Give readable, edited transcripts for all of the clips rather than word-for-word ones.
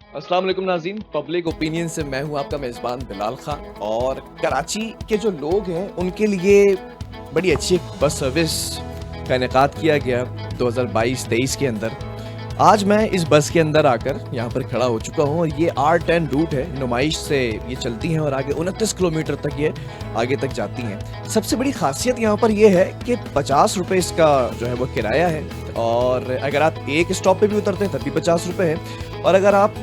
अस्सलाम वालेकुम नाज़रीन, पब्लिक ओपिनियन से मैं हूं आपका मेज़बान बिलाल खान। और कराची के जो लोग हैं उनके लिए बड़ी अच्छी एक बस सर्विस का इनेकाद किया गया 2022-23 के अंदर। आज मैं इस बस के अंदर आकर यहाँ पर खड़ा हो चुका हूँ और ये R10 रूट है, नुमाइश से ये चलती हैं और आगे 29 किलोमीटर तक ये आगे तक जाती हैं। सबसे बड़ी खासियत यहाँ पर ये है कि 50 रुपये इसका जो है वो किराया है, और अगर आप एक स्टॉप पे भी उतरते हैं तब भी 50 रुपये है, और अगर आप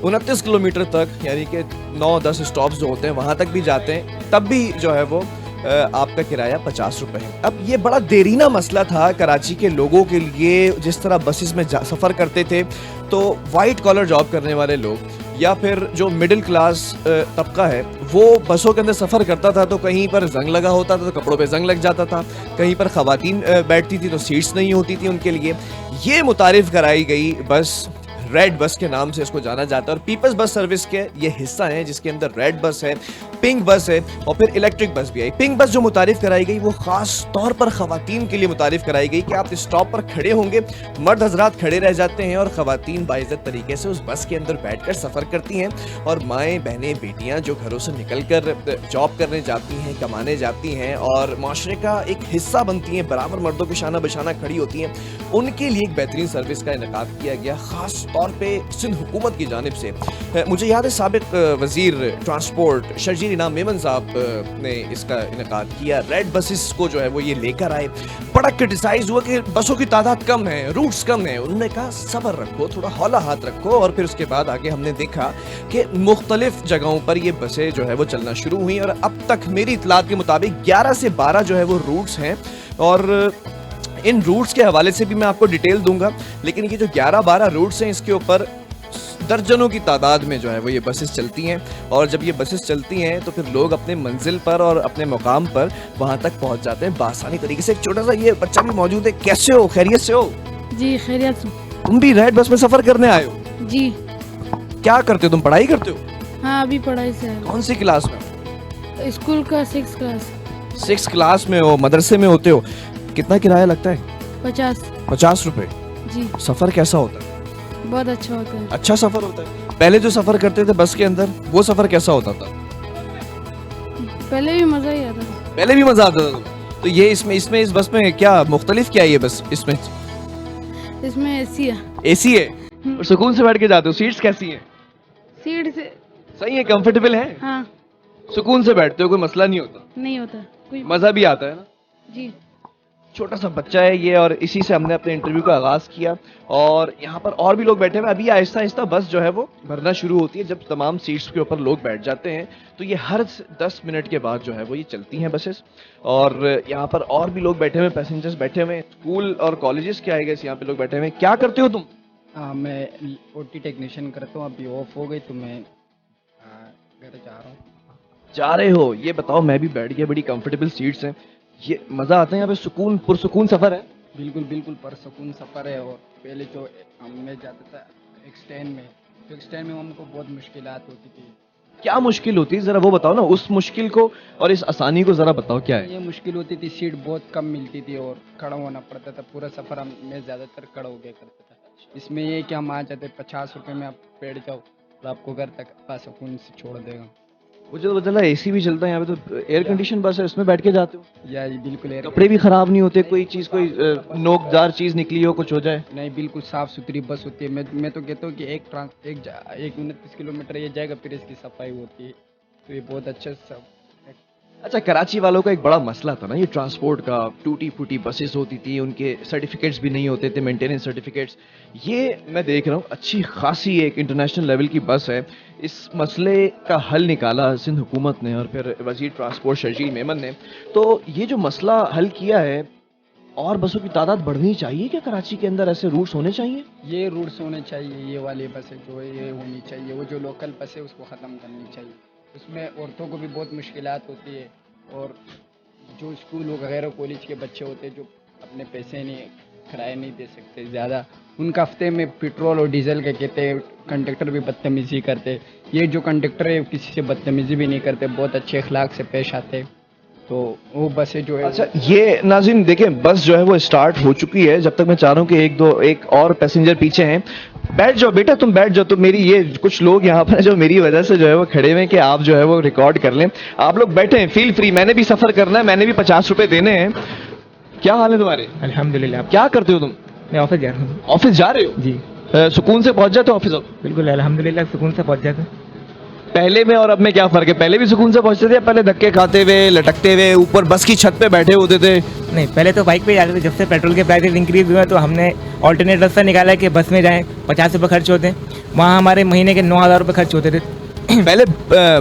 29 किलोमीटर तक यानी कि 9-10 स्टॉप्स जो होते हैं वहाँ तक भी जाते हैं तब भी जो है वो आपका किराया 50 रुपये है। अब ये बड़ा देरीना मसला था कराची के लोगों के लिए। जिस तरह बसेस में सफ़र करते थे तो वाइट कॉलर जॉब करने वाले लोग या फिर जो मिडिल क्लास तबका है वो बसों के अंदर सफ़र करता था तो कहीं पर जंग लगा होता था तो कपड़ों पे जंग लग जाता था, कहीं पर ख़वातीन बैठती थी तो सीट्स नहीं होती थी उनके लिए। ये मुतारिफ़ कराई गई बस, रेड बस के नाम से इसको जाना जाता है, और पीपल्स बस सर्विस के ये हिस्सा है जिसके अंदर रेड बस है, पिंक बस है और फिर इलेक्ट्रिक बस भी आई। पिंक बस जो मुतारिफ कराई गई वो खास तौर पर खवातीन के लिए मुतारिफ कराई गई कि आप स्टॉप पर खड़े होंगे, मर्द हजरात खड़े रह जाते हैं और खवातीन बाइज्जत तरीके से उस बस के अंदर बैठकर सफ़र करती हैं, और माएँ बहनें बेटियाँ जो घरों से निकल कर जॉब करने जाती हैं, कमाने जाती हैं और माशरे का एक हिस्सा बनती हैं, बराबर मर्दों के शाना बशाना खड़ी होती हैं, उनके लिए एक बेहतरीन सर्विस का इनेकाद किया गया खास तौर पे सिंध हुकूमत की जानिब से। मुझे याद है साबिक वजीर ट्रांसपोर्ट शर्जील इनाम मेमन साहब ने इसका इनेकाद किया। रेड बसेस को जो है वो ये लेकर आए। बड़ा क्रिटिसाइज हुआ कि बसों की तादाद कम है, रूट्स कम है। उन्होंने कहा सब्र रखो, थोड़ा हौला हाथ रखो, और फिर उसके बाद आगे हमने देखा कि मुख्तलिफ जगहों पर ये बसें जो है वो चलना शुरू हुई, और अब तक मेरी इतलात के मुताबिक 11 से 12 जो है वो रूट्स हैं, और इन रूट्स के हवाले से भी मैं आपको डिटेल दूंगा। लेकिन ये जो 11-12 रूट्स हैं इसके ऊपर दर्जनों की तादाद में जो है वो ये बसेस चलती हैं, और जब ये बसेस चलती हैं तो फिर लोग अपने मंजिल पर और अपने मुकाम पर वहाँ तक पहुँच जाते हैं बासानी तरीके से। एक छोटा सा ये बच्चा भी मौजूद है। कैसे हो, खैरियत से हो? जी खैरियत से। तुम भी रेड बस में सफर करने आए हो? जी। क्या करते हो तुम, पढ़ाई करते हो? हाँ, अभी पढ़ाई से है। कौन सी क्लास में? स्कूल का 6th क्लास। 6th क्लास में हो, मदरसे में होते हो। कितना किराया लगता है? 50 रुपए। जी। सफर कैसा होता है? बहुत अच्छा होता है। अच्छा सफर होता है। पहले जो सफर करते थे बस के अंदर वो सफर कैसा होता था? पहले भी मजा ही आता था। पहले भी मजा आता था। तो ये इसमें इस बस में क्या मुख्तलिफ क्या है ये बस? इसमें एसी है। एसी है और सुकून से बैठ के जाते हो। सीट्स कैसी हैं? सीट से सही है, कंफर्टेबल है? हाँ। सुकून से बैठते हो, कोई मसला नहीं होता? नहीं होता कोई। मजा भी आता है ना? जी। छोटा सा बच्चा है ये, और इसी से हमने अपने इंटरव्यू का आगाज किया, और यहाँ पर और भी लोग बैठे हुए। अभी आहिस्ता आहिस्ता बस जो है वो भरना शुरू होती है। जब तमाम सीट्स के ऊपर लोग बैठ जाते हैं तो ये हर 10 मिनट के बाद जो है वो ये चलती हैं बसेस, और यहाँ पर और भी लोग बैठे हुए, पैसेंजर्स बैठे हुए, स्कूल और कॉलेजेस के आए गए यहाँ पे लोग बैठे हुए। क्या करते हो तुम? मैं ओटी टेक्नीशियन करता हूँ। अभी ऑफ हो गई तो मैं घर जा रहे हो? ये बताओ, मैं भी बैठ गया, बड़ी कंफर्टेबल सीट्स हैं, ये मजा आता है यहाँ पे, सुकून पुरसुकून सफर है? बिल्कुल बिल्कुल परसकून सफ़र है। और पहले जो मैं जाता था एक्सटेंड में, तो एक्सटेंड में हमको बहुत मुश्किलात होती थी। क्या मुश्किल होती है, जरा वो बताओ ना, उस मुश्किल को और इस आसानी को जरा बताओ क्या है। ये मुश्किल होती थी, सीट बहुत कम मिलती थी और खड़ा होना पड़ता था। पूरा सफ़र मैं ज़्यादातर खड़ा हो गया करता था। इसमें ये कि हम आ जाते 50 रुपये में, आप बैठ जाओ और आपको घर तक परसकून से छोड़ देगा। वो जो चला एसी भी चलता है यहाँ पे, तो एयर कंडीशन बस है, उसमें बैठ के जाते हो? या ये बिल्कुल कपड़े भी खराब नहीं होते? कोई चीज़, कोई नोकदार चीज़ निकली हो, कुछ हो जाए? नहीं, बिल्कुल साफ़ सुथरी बस होती है। मैं तो कहता हूँ कि एक 29 किलोमीटर ये जाएगा फिर इसकी सफाई होती है, तो ये बहुत अच्छा सब। अच्छा, कराची वालों का एक बड़ा मसला था ना ये ट्रांसपोर्ट का। टूटी फूटी बसेस होती थी, उनके सर्टिफिकेट्स भी नहीं होते थे, मेंटेनेंस सर्टिफिकेट्स। ये मैं देख रहा हूँ अच्छी खासी एक इंटरनेशनल लेवल की बस है। इस मसले का हल निकाला सिंध हुकूमत ने और फिर वजीर ट्रांसपोर्ट शर्जील मेमन ने। तो ये जो मसला हल किया है, और बसों की तादाद बढ़नी चाहिए क्या कराची के अंदर? ऐसे रूट्स होने चाहिए? ये रूट्स होने चाहिए, ये वाली बसें जो है ये होनी चाहिए। वो जो लोकल बस है उसको ख़त्म करनी चाहिए। उसमें औरतों को भी बहुत मुश्किलात होती है, और जो स्कूल वगैरह कॉलेज के बच्चे होते हैं जो अपने पैसे नहीं, किराया नहीं दे सकते ज़्यादा, उनका हफ्ते में पेट्रोल और डीजल के कहते हैं। कंडक्टर भी बदतमीज़ी करते। ये जो कंडक्टर है किसी से बदतमीज़ी भी नहीं करते, बहुत अच्छे अखलाक से पेश आते। तो वो बसें जो है। अच्छा, ये नाज़रीन देखें, बस जो है वो स्टार्ट हो चुकी है। जब तक मैं चाह रहा हूँ कि एक और पैसेंजर पीछे हैं, बैठ जाओ बेटा, तुम बैठ जाओ। तो मेरी ये कुछ लोग यहाँ पर जो मेरी वजह से जो है वो खड़े हुए हैं कि आप जो है वो रिकॉर्ड कर लें। आप लोग बैठे हैं, फील फ्री। मैंने भी सफर करना है, मैंने भी 50 रुपए देने हैं। क्या हाल है तुम्हारे? अल्हम्दुलिल्लाह। क्या करते हो तुम? मैं ऑफिस जा रहा हूँ। ऑफिस जा रहे हो? जी सुकून से पहुंच जाते हो ऑफिस? बिल्कुल अल्हम्दुलिल्लाह, सुकून से पहुंच जाते हैं। पहले में और अब में क्या फर्क है? पहले भी सुकून से पहुंचते थे या पहले धक्के खाते हुए, लटकते हुए, ऊपर बस की छत पे बैठे होते थे? नहीं, पहले तो बाइक पे जाते थे। जब से पेट्रोल के प्राइसेस इंक्रीज हुए तो हमने ऑल्टरनेट रास्ता निकाला कि बस में जाएं। 50 रुपये खर्च होते हैं, वहाँ हमारे महीने के 9,000 रुपये खर्च होते थे। पहले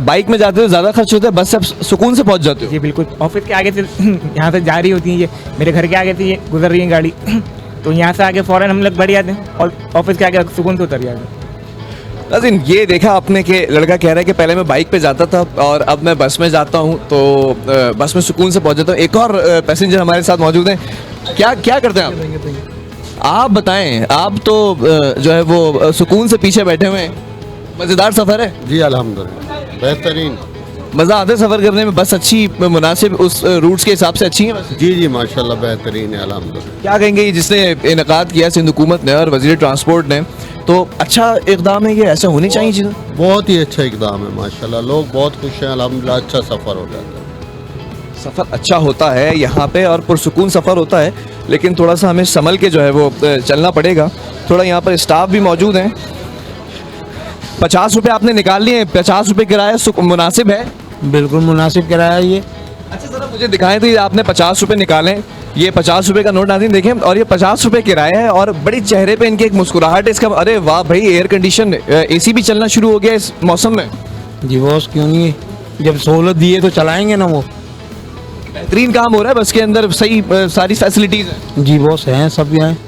बाइक में जाते थे, ज्यादा खर्च होता है, बस से अब सुकून से पहुंच जाते हो? जी बिल्कुल। ऑफिस के आगे से यहाँ से जा रही होती है, ये मेरे घर के आगे से ये गुजर रही है गाड़ी तो यहाँ से आगे फ़ौरन हम लोग बढ़ जाते हैं और ऑफिस के आगे सुकून से उतर जाते हैं। नाज़रीन, ये देखा आपने कि लड़का कह रहा है कि पहले मैं बाइक पे जाता था और अब मैं बस में जाता हूँ तो बस में सुकून से पहुंच जाता हूँ। एक और पैसेंजर हमारे साथ मौजूद हैं। क्या क्या करते हैं आप बताएं। आप तो जो है वो सुकून से पीछे बैठे हुए हैं। मज़ेदार सफ़र है? जी अल्हम्दुलिल्लाह, बेहतरीन। मज़ा आता है सफ़र करने में? बस अच्छी, मुनासिब उस रूट्स के हिसाब से अच्छी है बस? जी जी माशाल्लाह बेहतरीन है अल्हम्दुलिल्लाह। क्या कहेंगे ये जिसने इनेकाद किया सिंध हुकूमत ने और वज़ीर ट्रांसपोर्ट ने, तो अच्छा इक़दाम है ये? ऐसा होनी चाहिए चीज़ें? बहुत ही अच्छा इकदाम है माशाल्लाह, लोग बहुत खुश हैं अल्हम्दुलिल्लाह। अच्छा सफ़र हो जाता है। सफ़र अच्छा होता है यहाँ पे और पुरसुकून सफ़र होता है, लेकिन थोड़ा सा हमें संभल के जो है वो चलना पड़ेगा। थोड़ा यहाँ पर स्टाफ भी मौजूद हैं। 50 रुपये आपने निकाल लिए। 50 रुपये किराया मुनासिब है? बिल्कुल मुनासिब किराया ये। अच्छा ज़रा मुझे दिखाएं तो ये आपने 50 रुपये निकाले, ये 50 रुपये का नोट नाज़रीन देखें, और ये 50 रुपये किराया है और बड़ी चेहरे पे इनके एक मुस्कुराहट है इसका। अरे वाह भाई, एयर कंडीशन AC भी चलना शुरू हो गया इस मौसम में। जी बॉस, क्यों नहीं, जब सहूलत दिए तो चलाएंगे ना। वो बेहतरीन काम हो रहा है बस के अंदर, सही सारी फैसिलिटीज़ हैं। जी बॉस हैं, सब यहाँ हैं।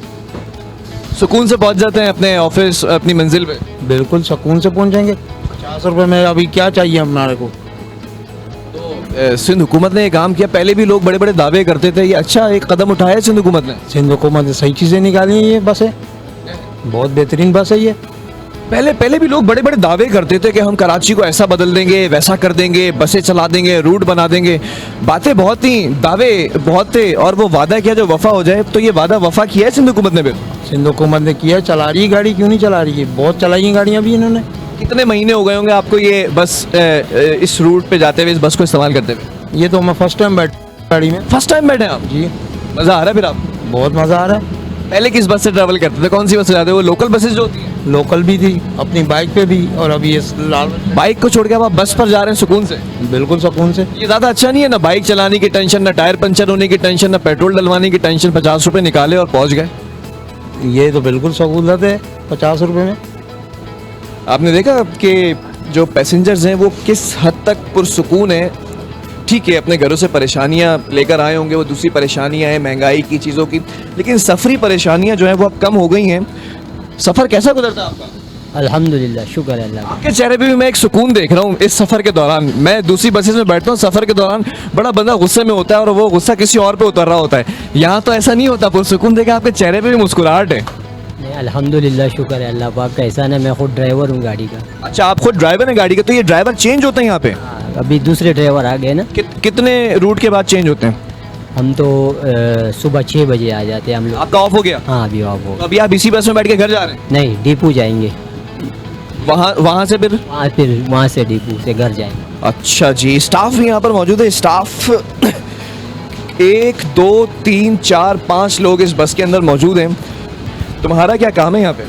सुकून से पहुंच जाते हैं अपने ऑफिस, अपनी मंजिल पे? बिल्कुल सुकून से पहुँचेंगे। 50 रुपये में अभी क्या चाहिए हमारे को। सिंध हुकूमत ने ये काम किया। पहले भी लोग बड़े बड़े दावे करते थे, ये अच्छा एक कदम उठाया है सिंध हुकूमत ने। सिंध हुकूमत ने सही चीज़ें निकाली हैं। ये बस है, बहुत बेहतरीन बस है ये। पहले भी लोग बड़े बड़े दावे करते थे कि हम कराची को ऐसा बदल देंगे, वैसा कर देंगे, बसें चला देंगे, रूट बना देंगे। बातें बहुत थी, दावे बहुत थे, और वो वादा किया जो वफा हो जाए। तो ये वादा वफा किया है सिंध हुकूमत ने भी? सिंध हुकूमत ने किया, चला रही है गाड़ी, क्यों नहीं चला रही है। बहुत चलाई हैं गाड़ियाँ भी इन्होंने। कितने महीने हो गए होंगे आपको ये बस इस रूट पे जाते हुए, इस बस को इस्तेमाल करते हुए? ये तो मैं फर्स्ट टाइम बैठ गाड़ी में। फर्स्ट टाइम बैठे आप? जी। मज़ा आ रहा है फिर आपको? बहुत मज़ा आ रहा है। पहले किस बस से ट्रैवल करते थे? कौन सी बस से जाते? वो लोकल बसेज जो होती हैं? लोकल भी थी, अपनी बाइक पे भी, और अभी ये लाल। बाइक को छोड़ के अब आप बस पर जा रहे हैं सुकून से? बिल्कुल सुकून से। ये ज़्यादा अच्छा नहीं है? ना बाइक चलाने की टेंशन, ना टायर पंचर होने की टेंशन, ना पेट्रोल डलवाने की टेंशन। 50 रुपये निकाले और पहुंच गए। ये तो बिल्कुल सहूलत है 50 रुपये में। आपने देखा कि जो पैसेंजर्स हैं वो किस हद तक पुरसुकून है। ठीक है, अपने घरों से परेशानियां लेकर आए होंगे, वो दूसरी परेशानियां हैं महंगाई की, चीज़ों की, लेकिन सफरी परेशानियां जो हैं वो अब कम हो गई हैं। सफ़र कैसा गुजरता है आपका? अल्हम्दुलिल्लाह, शुक्र है अल्लाह का। आपके चेहरे पे भी मैं एक सुकून देख रहा हूँ इस सफ़र के दौरान। मैं दूसरी बसेस में बैठता हूँ, सफ़र के दौरान बड़ा बंदा गुस्से में होता है और वो गुस्सा किसी और पे उतर रहा होता है। यहाँ तो ऐसा नहीं होता, पुरसुकून देखा आपके चेहरे पे भी मुस्कुराहट है। नहीं, अल्हम्दुलिल्लाह, शुक्र है अल्लाह पाक का एहसान है। मैं खुद ड्राइवर हूँ गाड़ी का। अच्छा, आप खुद ड्राइवर हैं गाड़ी का? तो ये ड्राइवर चेंज होते हैं यहाँ पे? अभी दूसरे ड्राइवर आ गए ना। कितने रूट के बाद चेंज होते हैं? हम तो सुबह 6 बजे आ जाते हैं हम लोग। आपका ऑफ हो गया? हाँ, अभी ऑफ हो। तो अभी आप इसी बस में बैठ के घर जा रहे हैं? नहीं, डिपू जाएंगे। वहाँ से फिर वहाँ से डिपू से घर जाएंगे। अच्छा जी। स्टाफ भी यहाँ पर मौजूद है। स्टाफ 1 2 3 4 5 लोग इस बस के अंदर मौजूद हैं। तुम्हारा क्या काम है यहाँ पे?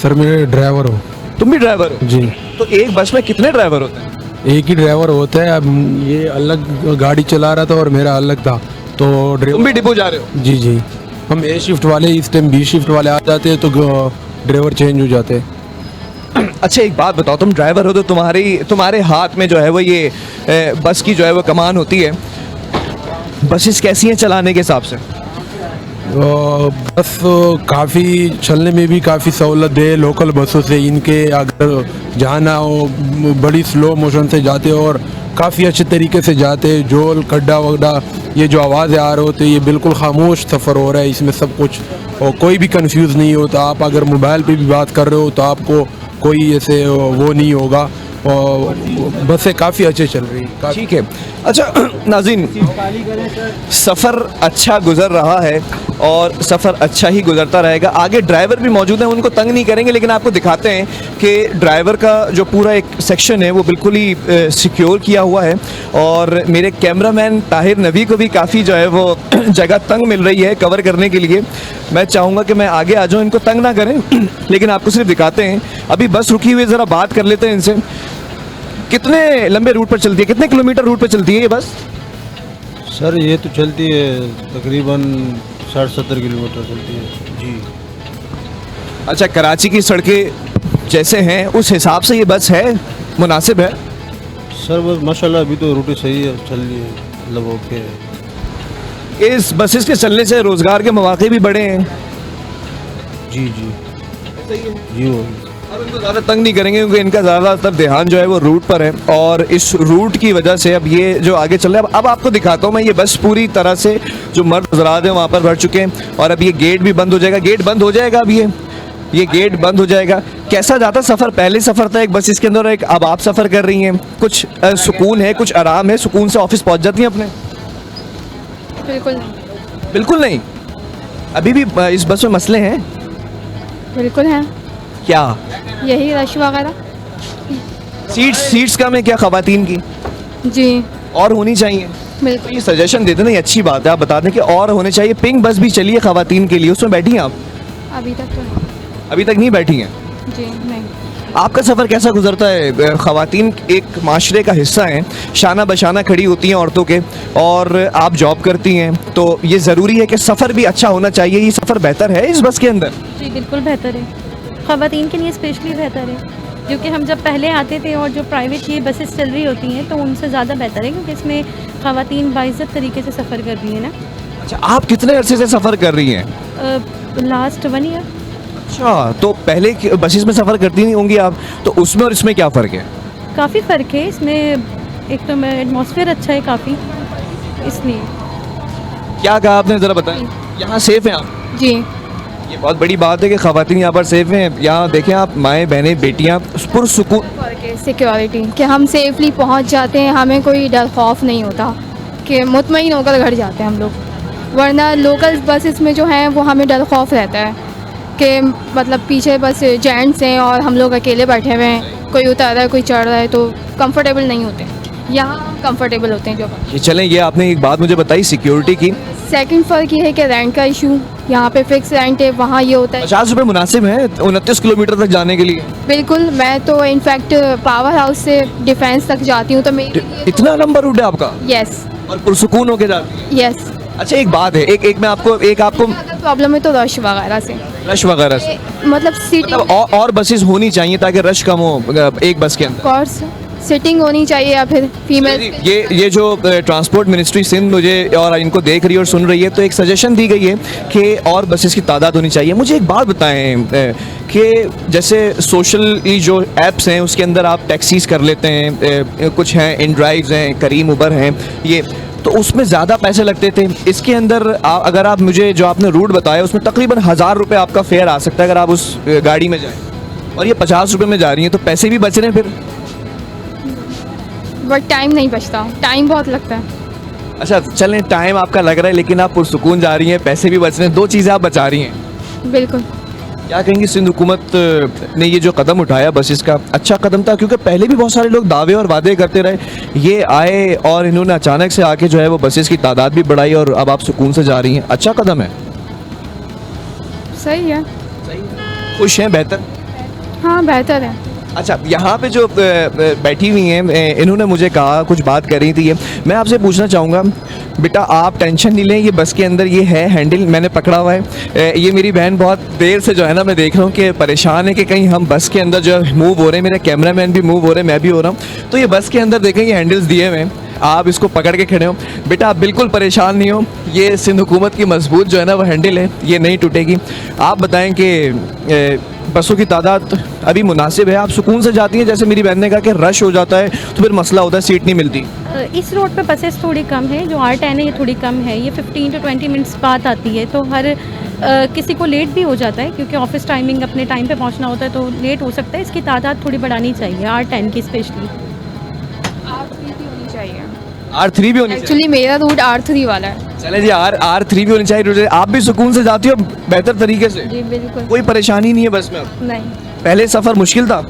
सर मैं ड्राइवर हूँ। तुम भी ड्राइवर हो? जी। तो एक बस में कितने ड्राइवर होते हैं? एक ही ड्राइवर होता है। अब ये अलग गाड़ी चला रहा था और मेरा अलग था, तो तुम भी ड्राइवर। डिपो जा रहे हो? जी जी। हम A शिफ्ट वाले, इस टाइम B शिफ्ट वाले आ जाते हैं, तो ड्राइवर चेंज हो जाते हैं। अच्छा, एक बात बताओ, तुम ड्राइवर हो तो तुम्हारे हाथ में जो है वो ये बस की जो है वो कमान होती है। बसेस कैसी हैं चलाने के हिसाब से? बस काफ़ी चलने में भी काफ़ी सहूलत है लोकल बसों से। इनके अगर जाना हो, बड़ी स्लो मोशन से जाते हो और काफ़ी अच्छे तरीके से जाते हैं। जोल खड्डा वड्डा, ये जो आवाज़ें आ रहे होते, ये बिल्कुल खामोश सफ़र हो रहा है इसमें सब कुछ, और कोई भी कंफ्यूज नहीं होता। आप अगर मोबाइल पे भी बात कर रहे हो तो आपको कोई ऐसे वो नहीं होगा, और बसें काफ़ी अच्छे चल रही है। ठीक है। अच्छा नाज़रीन, सफ़र अच्छा गुजर रहा है, और सफ़र अच्छा ही गुजरता रहेगा। आगे ड्राइवर भी मौजूद हैं, उनको तंग नहीं करेंगे, लेकिन आपको दिखाते हैं कि ड्राइवर का जो पूरा एक सेक्शन है वो बिल्कुल ही सिक्योर किया हुआ है। और मेरे कैमरामैन ताहिर नबी को भी काफ़ी जो है वो जगह तंग मिल रही है कवर करने के लिए। मैं चाहूँगा कि मैं आगे आ जाऊँ, इनको तंग ना करें लेकिन आपको सिर्फ दिखाते हैं। अभी बस रुकी हुई है, ज़रा बात कर लेते हैं इनसे। कितने लंबे रूट पर चलती है, कितने किलोमीटर रूट पर चलती है ये बस? सर ये तो चलती है तकरीबन 60-70 किलोमीटर चलती है जी। अच्छा, कराची की सड़कें जैसे हैं उस हिसाब से ये बस है, मुनासिब है? सर बस माशाल्लाह अभी तो रूट सही है, चल रही है, मतलब ओके है। इस बसेस के चलने से रोज़गार के मौके भी बढ़े हैं। जी जी जी वो और उनको ज़्यादा तंग नहीं करेंगे क्योंकि इनका ज़्यादातर ध्यान जो है वो रूट पर है। और इस रूट की वजह से अब ये जो आगे चल रहा है, अब आपको दिखाता हूँ मैं। ये बस पूरी तरह से जो मर्द हज़रात हैं वहाँ पर भर चुके हैं और अब ये गेट भी बंद हो जाएगा। गेट बंद हो जाएगा अब ये गेट बंद हो जाएगा। कैसा ज़्यादा सफ़र? पहले सफ़र था एक बस इसके अंदर, एक अब आप सफ़र कर रही हैं, कुछ सुकून है, कुछ आराम है, सुकून से ऑफिस पहुँच जाती हैं अपने? बिल्कुल बिल्कुल नहीं, अभी भी इस बस में मसले हैं। बिल्कुल है, क्या? यही रश वगैरह। सीट्स कम है क्या ख़वातीन की? जी और होनी चाहिए। बिल्कुल। ये सजेशन देते ना, ये अच्छी बात है। आप बता दें कि और होने चाहिए। पिंक बस भी चली है ख़वातीन के लिए, उसमें बैठी हैं आप? अभी तक तो अभी तक नहीं बैठी हैं। जी नहीं। आपका सफ़र कैसा गुजरता है? ख़वातीन एक माशरे का हिस्सा हैं, शाना बशाना खड़ी होती हैं औरतों के, और आप जॉब करती हैं, तो ये ज़रूरी है कि सफ़र भी अच्छा होना चाहिए। ये सफ़र बेहतर है इस बस के अंदर? जी बिल्कुल बेहतर है, ख़वातीन के लिए स्पेशली बेहतर है, क्योंकि हम जब पहले आते थे और जो प्राइवेट ये बसेस चल रही होती हैं तो उनसे ज़्यादा बेहतर है, क्योंकि इसमें ख़वातीन बाइज़्ज़त तरीके से सफ़र कर रही है ना। अच्छा, आप कितने अरसे से सफ़र कर रही हैं? Last 1 year. अच्छा, तो पहले बसेस में सफ़र करती नहीं होंगी आप, तो उसमें और इसमें क्या फ़र्क है? काफ़ी फ़र्क है इसमें। एक तो एटमॉस्फेयर अच्छा है काफ़ी, इसलिए। क्या कहा आपने, ज़रा बताएं। यहाँ सेफ़ हैं आप? जी ये बहुत बड़ी बात है कि ख़वातीन यहाँ पर सेफ़ हैं। यहाँ देखें आप, माएँ बहनें बेटियाँ पुरसुकून। फर्क है सिक्योरिटी, कि हम सेफली पहुंच जाते हैं, हमें कोई डर खौफ नहीं होता, कि मुतमईन होकर घर जाते हैं हम लोग। वरना लोकल बसेस में जो हैं वो हमें डर खौफ रहता है कि मतलब पीछे बस जेंट्स हैं और हम लोग अकेले बैठे हुए हैं, कोई उतर रहा है कोई चढ़ रहा है, तो कंफर्टेबल नहीं होते। यहाँ कंफर्टेबल होते हैं जो। ये चलें, ये आपने एक बात मुझे बताई सिक्योरिटी की। सेकंड फ़र्क ये है कि रेंट का इशू, यहाँ पे फिक्स रेंट है, वहाँ ये होता है 50 रुपये मुनासिब है 29 किलोमीटर तक जाने के लिए? बिल्कुल। मैं तो इनफैक्ट पावर हाउस से डिफेंस तक जाती हूँ, तो मेरे लिए इतना लंबा रूट है आपका? यस और पुरसुकून होके जाती है? यस। अच्छा, एक बात है, एक मैं आपको अगर प्रॉब्लम है तो रश वगैरह से, रश वगैरह से, मतलब सीटिंग, मतलब और बसेस होनी चाहिए ताकि रश कम हो एक बस के अंदर। कोर्स सिटिंग होनी चाहिए, या फिर फीमेल। ये जो ट्रांसपोर्ट मिनिस्ट्री सिंध मुझे और इनको देख रही है और सुन रही है, तो एक सजेशन दी गई है कि और बसेस की तादाद होनी चाहिए। मुझे एक बात बताएं कि जैसे सोशल जो ऐप्स हैं उसके अंदर आप टैक्सीज कर लेते हैं, कुछ हैं इनड्राइव्स हैं, करीम उबर हैं, ये तो उसमें ज़्यादा पैसे लगते थे। इसके अंदर अगर आप मुझे जो आपने रूट बताया उसमें तकरीबन 1000 रुपये आपका फेयर आ सकता है अगर आप उस गाड़ी में जाएं, और ये 50 रुपये में जा रही हैं, तो पैसे भी बच रहे हैं फिर। बट टाइम नहीं बचता, टाइम बहुत लगता है। अच्छा चलें, टाइम आपका लग रहा है लेकिन आप पुरसुकून जा रही हैं, पैसे भी बच रहे हैं, 2 चीज़ें आप बचा रही हैं। बिल्कुल। क्या कहेंगी, सिंध हुकूमत ने ये जो कदम उठाया बसेस का, अच्छा कदम था? क्योंकि पहले भी बहुत सारे लोग दावे और वादे करते रहे, ये आए और इन्होंने अचानक से आके जो है वो बसेस की तादाद भी बढ़ाई और अब आप सुकून से जा रही हैं। अच्छा कदम है, सही है। खुश हैं? बेहतर? हाँ बेहतर है। अच्छा, यहाँ पे जो बैठी हुई हैं इन्होंने मुझे कहा, कुछ बात कर रही थी ये, मैं आपसे पूछना चाहूँगा बेटा, आप टेंशन नहीं लें, ये बस के अंदर ये है हैंडल मैंने पकड़ा हुआ है। ये मेरी बहन बहुत देर से जो है ना, मैं देख रहा हूँ कि परेशान है कि कहीं हम बस के अंदर जो है मूव हो रहे हैं, मेरे कैमरामैन भी मूव हो रहे हैं, मैं भी हो रहा हूँ, तो ये बस के अंदर देखें ये हैंडल्स दिए हुए हैं, आप इसको पकड़ के खड़े हो। बेटा आप बिल्कुल परेशान नहीं हो, ये सिंध हुकूमत की मजबूत जो है ना वो हैंडल है, ये नहीं टूटेगी। आप बताएं कि बसों की तादाद अभी मुनासिब है, आप सुकून से जाती हैं? जैसे मेरी बहन ने कहा कि रश हो जाता है तो फिर मसला होता है, सीट नहीं मिलती। इस रोड पे बसेस थोड़ी कम है, जो R10 है ये थोड़ी कम है, ये 15 to 20 मिनट्स बाद आती है, तो हर किसी को लेट भी हो जाता है, क्योंकि ऑफिस टाइमिंग अपने टाइम पे पहुंचना होता है, तो लेट हो सकता है। इसकी तादाद थोड़ी बढ़ानी चाहिए, R10 की स्पेशली। होनी चाहिए। R3 भी होनी चाहिए। एक्चुअली मेरा रूट R3 वाला है। चले जी, R3 भी होनी चाहिए। आप भी सुकून से जाती हो बेहतर तरीके से? जी बिल्कुल। कोई परेशानी नहीं है बस में? नहीं। पहले सफ़र मुश्किल था?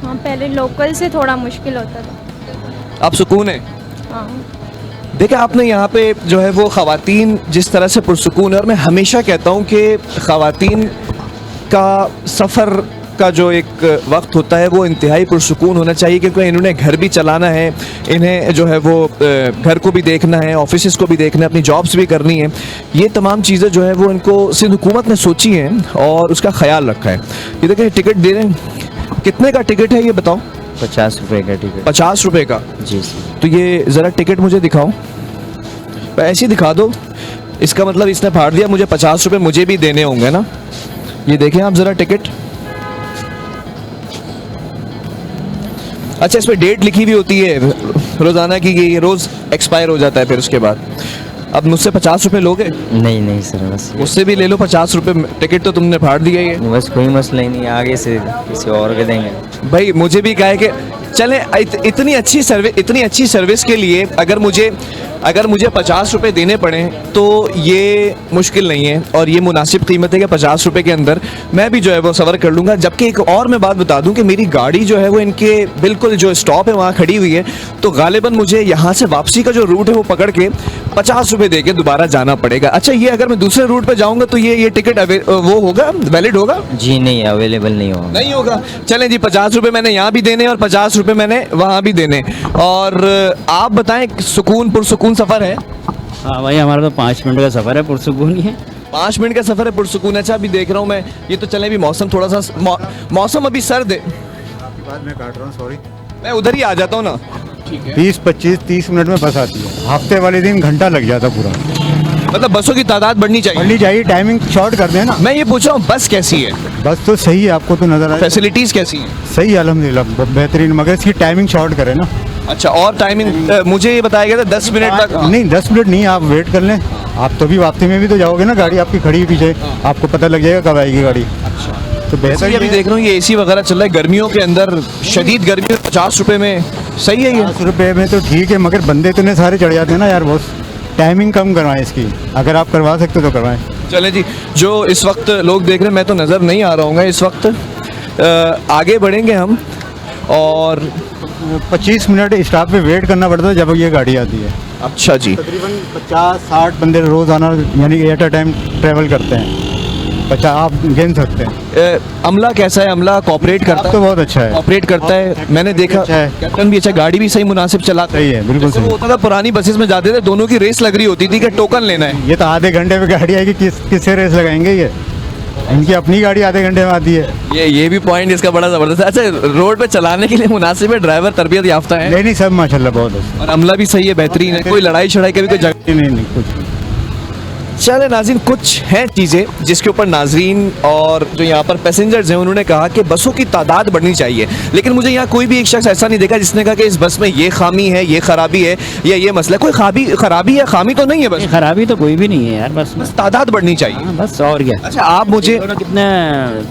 हाँ, पहले लोकल से थोड़ा मुश्किल होता था। अब सुकून है? हाँ। देखा आपने यहाँ पे जो है वो ख़वातीन जिस तरह से पुरसुकून है, और मैं हमेशा कहता हूँ कि ख़वातीन का सफ़र का जो एक वक्त होता है वो इंतहाई पुरसुकून होना चाहिए, क्योंकि इन्होंने घर भी चलाना है, इन्हें जो है वो घर को भी देखना है, ऑफिस को भी देखना है, अपनी जॉब्स भी करनी है। ये तमाम चीज़ें जो है वो इनको सिंध हुकूमत ने सोची हैं और उसका ख्याल रखा है। ये देखें टिकट दे रहे हैं, कितने का टिकट है ये बताओ? 50 रुपए का टिकट। 50 रुपए का? जी सर। तो ये ज़रा टिकट मुझे दिखाओ, ऐसे ही दिखा दो। इसका मतलब इसने फाड़ दिया, मुझे 50 रुपये मुझे भी देने होंगे ना। ये देखें आप ज़रा टिकट। अच्छा, इस पर डेट लिखी हुई होती है रोज़ाना की, ये रोज़ एक्सपायर हो जाता है फिर उसके बाद। अब मुझसे 50 रुपये लोगे? नहीं नहीं सर, बस मुझसे भी ले लो 50 रुपये। टिकट तो तुमने फाड़ दिया ये। बस कोई मसला ही नहीं, आगे से किसी और के देंगे। भाई मुझे भी कहे कि चलें, इतनी अच्छी सर्विस के लिए अगर मुझे 50 रुपये देने पड़े तो ये मुश्किल नहीं है, और ये मुनासिब कीमत है कि 50 रुपये के अंदर मैं भी जो है वो सफ़र कर लूँगा। जबकि एक और मैं बात बता दूं कि मेरी गाड़ी जो है वो इनके बिल्कुल जो स्टॉप है वहाँ खड़ी हुई है, तो गालिबन मुझे यहाँ से वापसी का जो रूट है वो पकड़ के 50 रुपये दे के दोबारा जाना पड़ेगा। अच्छा, ये अगर मैं दूसरे रूट पर जाऊँगा तो ये टिकट वो होगा, वैलिड होगा? जी नहीं, अवेलेबल नहीं होगा। नहीं होगा। चलें जी, 50 रुपये मैंने यहाँ भी देने और 50 रुपये मैंने वहाँ भी देने। और आप बताएं, पुरसुकून सफ़र है? हाँ भाई, हमारा तो 5 मिनट का सफ़र है, पुरसुकून ही है। 5 मिनट का सफ़र है, पुरसुकून। अच्छा, अभी देख रहा हूँ मैं, ये तो चले भी मौसम थोड़ा सा मौसम अभी सर्द है। बाद में काट रहा हूँ, सॉरी। मैं उधर ही आ जाता हूँ ना। 20, 25, 30 मिनट में बस आती है। हफ्ते वाले दिन घंटा लग जाता पूरा। मतलब बसों की तादाद बढ़नी चाहिए? बढ़नी चाहिए, टाइमिंग शॉर्ट कर देना। मैं ये पूछ रहा हूँ बस कैसी है? बस तो सही है, आपको तो नजर आए। फैसिलिटीज़ कैसी हैं? सही है अल्हम्दुलिल्लाह, बेहतरीन, मगर इसकी टाइमिंग शॉर्ट करें ना। अच्छा, और टाइमिंग मुझे ये बताया गया था 10 मिनट तक। नहीं, 10 मिनट नहीं, आप वेट कर लें। आप तो भी वापसी में भी तो जाओगे ना, गाड़ी आपकी खड़ी है पीछे, आपको पता लग जाएगा कब आएगी गाड़ी। तो बेहतर अभी देख रहा हूँ ये AC वगैरह चल रहा है गर्मियों के अंदर, शदीद गर्मी में 50 रुपये में सही है ये? 50 रुपये में तो ठीक है, मगर बंदे इतने सारे चढ़ जाते हैं ना यार बॉस। टाइमिंग कम करवाएं इसकी, अगर आप करवा सकते तो करवाएं। चले जी, जो इस वक्त लोग देख रहे हैं, मैं तो नज़र नहीं आ रहा हूँ इस वक्त। आगे बढ़ेंगे हम, और 25 मिनट स्टॉप पे वेट करना पड़ता है जब ये गाड़ी आती है। अच्छा जी। तकरीबन 50-60 बंदे रोज़ाना यानी एट अ टाइम ट्रैवल करते हैं। 50 आप गिन सकते हैं। अमला कैसा है? अमला कोऑपरेट करता है? तो बहुत अच्छा है, कोऑपरेट करता है, मैंने देखा। अच्छा है। कैप्टन भी अच्छा, गाड़ी भी सही मुनासिब चलाता सही है, बिल्कुल जैसे सही। वो होता था पुरानी बसेस में जाते थे, दोनों की रेस लग रही होती थी कि टोकन लेना है। ये तो आधे घंटे में गाड़ी आएगी, किससे रेस लगाएंगे ये? इनकी अपनी गाड़ी आधे घंटे में आती है। ये भी पॉइंट इसका बड़ा ज़बरदस्त है। अच्छा, रोड पे चलाने के लिए मुनासिब है, ड्राइवर तरबियत याफ्ता है? नहीं, सब माशाल्लाह बहुत अच्छा। और अमला भी सही है, बेहतरीन है, कोई लड़ाई शड़ाई कभी कोई जगह नहीं, कुछ नहीं। चले नाज़रीन, कुछ हैं चीज़ें जिसके ऊपर नाज़रीन और जो यहाँ पर पैसेंजर्स हैं उन्होंने कहा कि बसों की तादाद बढ़नी चाहिए, लेकिन मुझे यहाँ कोई भी एक शख्स ऐसा नहीं देखा जिसने कहा कि इस बस में ये खामी है, ये खराबी है या ये मसला है। कोई खराबी या खामी तो नहीं है, बस खराबी तो कोई भी नहीं है यार, बस तादाद बढ़नी चाहिए। बस और क्या। अच्छा, आप मुझे कितना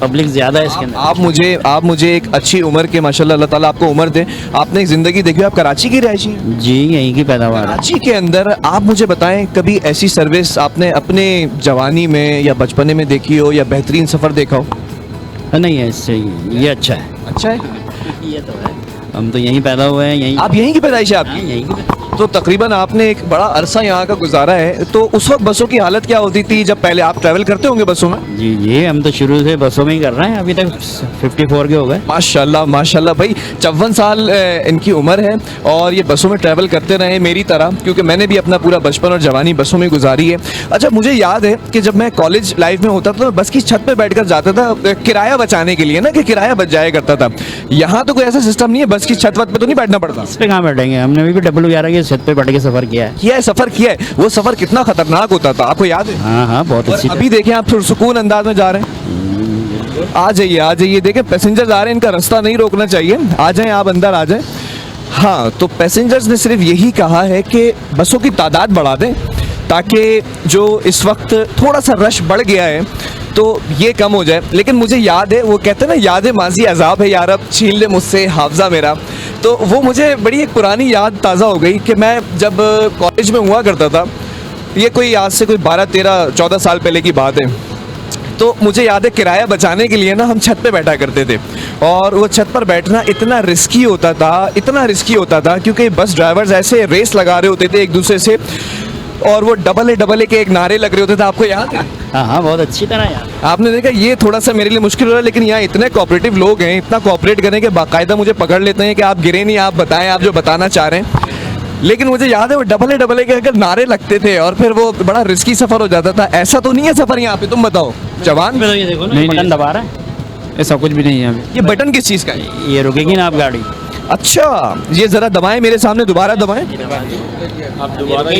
पब्लिक ज़्यादा है इसके अंदर। आप मुझे एक अच्छी उम्र के, माशाल्लाह अल्लाह ताला आपको उम्र दे, आपने एक ज़िंदगी देखी, आप कराची की रहायशी? जी, यहीं की पैदावार। कराची के अंदर आप मुझे बताएं, कभी ऐसी सर्विस आपने अपने जवानी में या बचपने में देखी हो, या बेहतरीन सफ़र देखा हो? नहीं है, इससे ये अच्छा है। अच्छा है, ये तो है, हम तो यहीं पैदा हुए हैं, यहीं। आप यहीं की पैदाइश है आपकी? यहीं की। तो तकरीबन आपने एक बड़ा अरसा यहाँ का गुजारा है, तो उस वक्त बसों की हालत क्या होती थी जब पहले आप ट्रैवल करते होंगे बसों में? जी, हम तो शुरू से बसों में ही कर रहे हैं, अभी तक 54 के हो गए। माशाल्लाह माशाल्लाह भाई, 54 साल इनकी उम्र है और ये बसों में ट्रैवल करते रहे मेरी तरह, क्योंकि मैंने भी अपना पूरा बचपन और जवानी बसों में गुजारी है। अच्छा, मुझे याद है कि जब मैं कॉलेज लाइफ में होता था तो बस की छत पर बैठ कर जाता था, किराया बचाने के लिए ना, कि किराया बच जाया करता था। यहाँ तो कोई ऐसा सिस्टम नहीं है, बस की छत वत पर तो नहीं बैठना पड़ता? इस पे कहाँ बैठेंगे, हमने भी W11 की छत पे बैठ के सफ़र किया है। सफ़र किया है। वो सफ़र कितना खतरनाक होता था, आपको याद है? हाँ, बहुत अच्छी। अभी देखें आप सुकून अंदाज में जा रहे हैं। आ जाइए, देखें पैसेंजर्स आ रहे हैं, इनका रास्ता नहीं रोकना चाहिए, आ जाएं, आप अंदर आ जाएं। हाँ, तो पैसेंजर्स ने सिर्फ यही कहा है कि बसों की तादाद बढ़ा दें, ताकि जो इस वक्त थोड़ा सा रश बढ़ गया है तो ये कम हो जाए। लेकिन मुझे याद है, वो कहते हैं ना, याद माजी अजाब है यार, अब छीन ले मुझसे हाफजा मेरा, तो वो मुझे बड़ी एक पुरानी याद ताज़ा हो गई कि मैं जब कॉलेज में हुआ करता था, ये कोई आज से कोई 12, 13, 14 साल पहले की बात है। तो मुझे याद है किराया बचाने के लिए ना हम छत पे बैठा करते थे, और वो छत पर बैठना इतना रिस्की होता था क्योंकि बस ड्राइवर्स ऐसे रेस लगा रहे होते थे एक दूसरे से, और वो डबल ए के एक नारे लग रहे होते थे। आपको याद है? हाँ, बहुत अच्छी तरह यार। आपने देखा ये थोड़ा सा मेरे लिए मुश्किल हो रहा है, लेकिन यहाँ इतने कोऑपरेटिव लोग हैं, इतना कोऑपरेट करें कि बाकायदा मुझे पकड़ लेते हैं कि आप गिरे नहीं, आप बताएं आप जो बताना चाह रहे हैं। लेकिन मुझे याद है वो डबल ए के अगर नारे लगते थे और फिर वो बड़ा रिस्की सफ़र हो जाता था। ऐसा तो नहीं है सफ़र यहाँ पे, तुम बताओ जवान? नहीं, बटन दबा रहा है, ऐसा कुछ भी नहीं है अभी। ये बटन किस चीज़ का है? ये रुकेगी ना आप गाड़ी। अच्छा, ये ज़रा दबाएं मेरे सामने, दोबारा दबाएं। आप दोबारा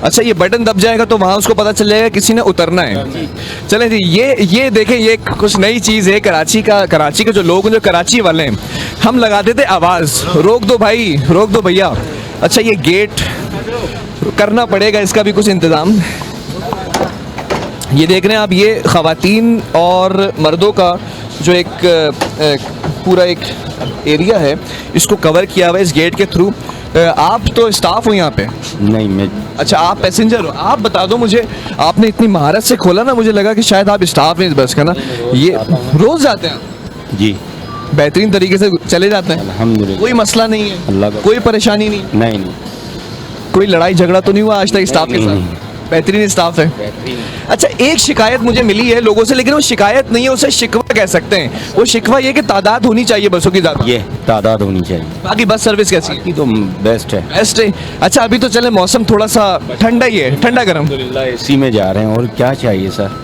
अच्छा, ये बटन दब जाएगा तो वहाँ उसको पता चल जाएगा किसी ने उतरना है। चलें जी, ये देखें, ये कुछ नई चीज़ है कराची के जो लोग हैं, जो कराची वाले हैं, हम लगाते थे आवाज़, रोक दो भाई, रोक दो भैया। अच्छा, ये गेट करना पड़ेगा, इसका भी कुछ इंतज़ाम। ये देख रहे हैं आप, ये ख़वातीन और मर्दों का जो एक पूरा एक एरिया है, इसको कवर किया हुआ है इस गेट के थ्रू। आप तो स्टाफ हो यहाँ पे? नहीं, मैं अच्छा, आप पैसेंजर हो। आप बता दो मुझे, आपने इतनी महारत से खोला ना, मुझे लगा कि शायद आप स्टाफ हैं इस बस का ना। ये रोज़ जाते हैं आप? जी, बेहतरीन तरीके से चले जाते हैं? अल्हम्दुलिल्लाह। कोई मसला नहीं है? अल्लाह का। कोई परेशानी नहीं? नहीं, कोई लड़ाई झगड़ा तो नहीं हुआ आज तक स्टाफ के साथ? बेहतरीन स्टाफ है। अच्छा, एक शिकायत मुझे मिली है लोगों से, लेकिन वो शिकायत नहीं है, उसे शिकवा कह सकते हैं। वो शिकवा ये कि तादाद होनी चाहिए बसों की ज़्यादा। ये तादाद होनी चाहिए। बाकी बस सर्विस कैसी है? ये तो बेस्ट है। बेस्ट है। अच्छा, अभी तो चले मौसम थोड़ा सा ठंडा ही है, ठंडा गर्म। एसी में जा रहे हैं, और क्या चाहिए सर।